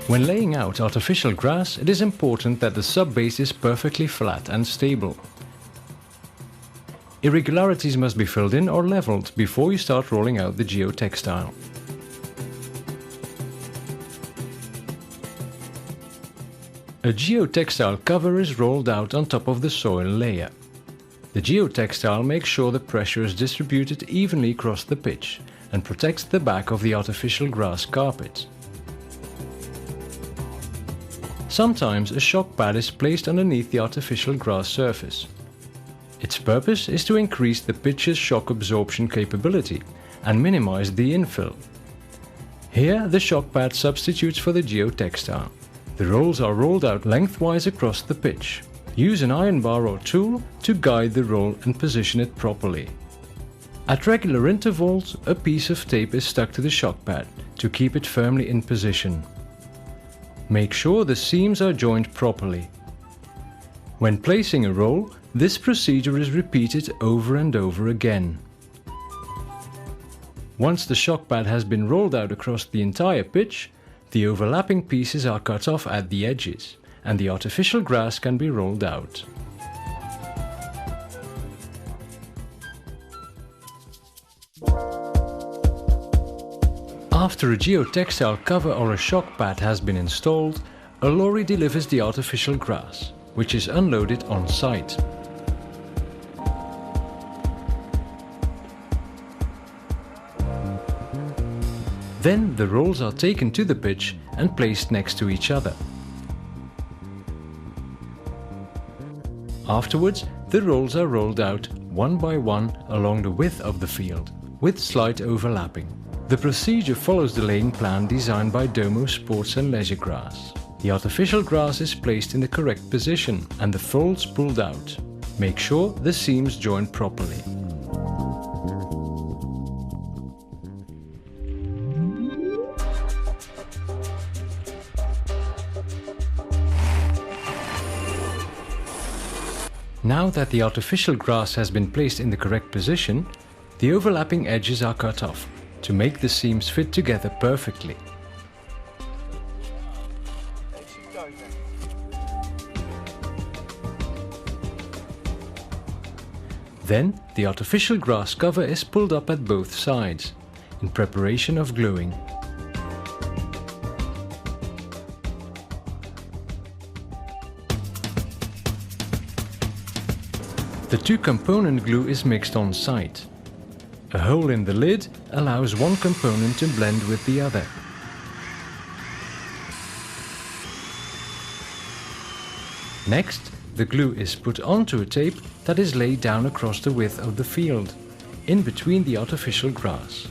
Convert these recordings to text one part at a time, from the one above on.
When laying out artificial grass, it is important that the sub-base is perfectly flat and stable. Irregularities must be filled in or leveled before you start rolling out the geotextile. A geotextile cover is rolled out on top of the soil layer. The geotextile makes sure the pressure is distributed evenly across the pitch and protects the back of the artificial grass carpet. Sometimes a shock pad is placed underneath the artificial grass surface. Its purpose is to increase the pitch's shock absorption capability and minimize the infill. Here the shock pad substitutes for the geotextile. The rolls are rolled out lengthwise across the pitch. Use an iron bar or tool to guide the roll and position it properly. At regular intervals, a piece of tape is stuck to the shock pad to keep it firmly in position. Make sure the seams are joined properly. When placing a roll, this procedure is repeated over and over again. Once the shock pad has been rolled out across the entire pitch, the overlapping pieces are cut off at the edges, and the artificial grass can be rolled out. After a geotextile cover or a shock pad has been installed, a lorry delivers the artificial grass, which is unloaded on site. Then the rolls are taken to the pitch and placed next to each other. Afterwards, the rolls are rolled out one by one along the width of the field, with slight overlapping. The procedure follows the laying plan designed by Domo Sports and Leisure Grass. The artificial grass is placed in the correct position and the folds pulled out. Make sure the seams join properly. Now that the artificial grass has been placed in the correct position, the overlapping edges are cut off to make the seams fit together perfectly. Then the artificial grass cover is pulled up at both sides, in preparation of gluing. The two-component glue is mixed on site. A hole in the lid allows one component to blend with the other. Next, the glue is put onto a tape that is laid down across the width of the field, in between the artificial grass.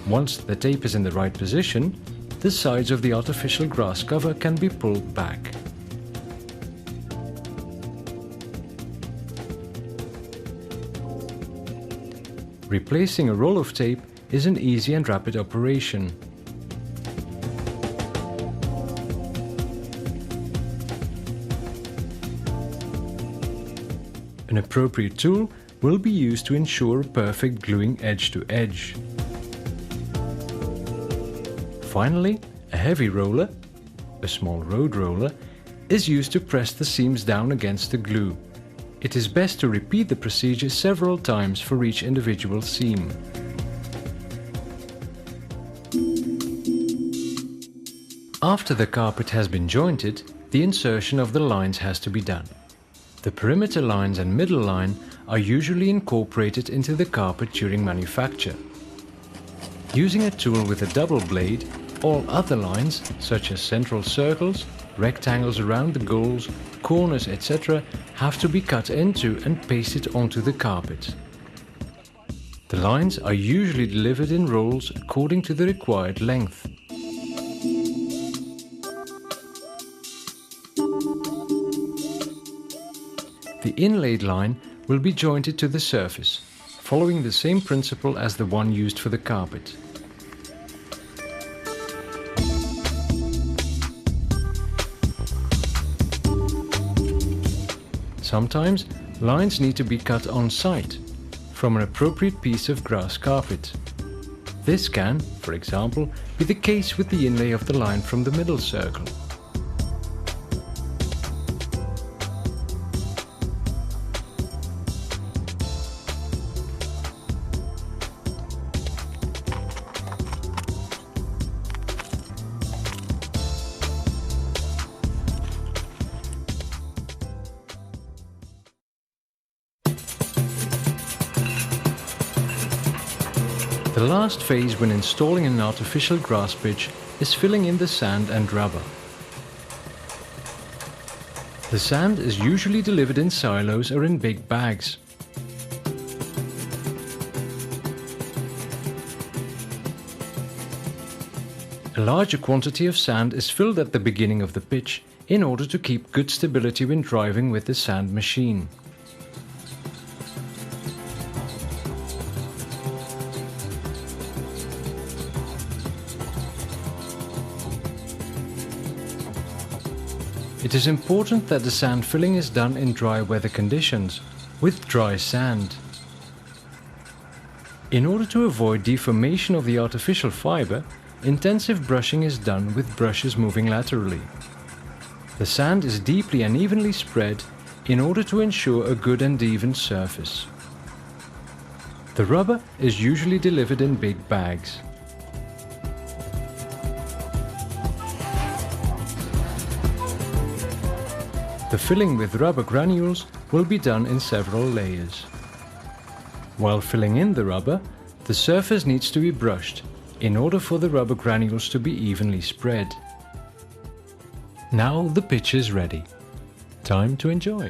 Once the tape is in the right position, the sides of the artificial grass cover can be pulled back. Replacing a roll of tape is an easy and rapid operation. An appropriate tool will be used to ensure perfect gluing edge to edge. Finally, a heavy roller, a small road roller, is used to press the seams down against the glue. It is best to repeat the procedure several times for each individual seam. After the carpet has been jointed, the insertion of the lines has to be done. The perimeter lines and middle line are usually incorporated into the carpet during manufacture. Using a tool with a double blade, all other lines, such as central circles, rectangles around the goals, corners, etc., have to be cut into and pasted onto the carpet. The lines are usually delivered in rolls according to the required length. The inlaid line will be jointed to the surface, following the same principle as the one used for the carpet. Sometimes lines need to be cut on site from an appropriate piece of grass carpet. This can, for example, be the case with the inlay of the line from the middle circle. The last phase when installing an artificial grass pitch is filling in the sand and rubber. The sand is usually delivered in silos or in big bags. A larger quantity of sand is filled at the beginning of the pitch in order to keep good stability when driving with the sand machine. It is important that the sand filling is done in dry weather conditions, with dry sand. In order to avoid deformation of the artificial fiber, intensive brushing is done with brushes moving laterally. The sand is deeply and evenly spread in order to ensure a good and even surface. The rubber is usually delivered in big bags. The filling with rubber granules will be done in several layers. While filling in the rubber, the surface needs to be brushed in order for the rubber granules to be evenly spread. Now the pitch is ready. Time to enjoy.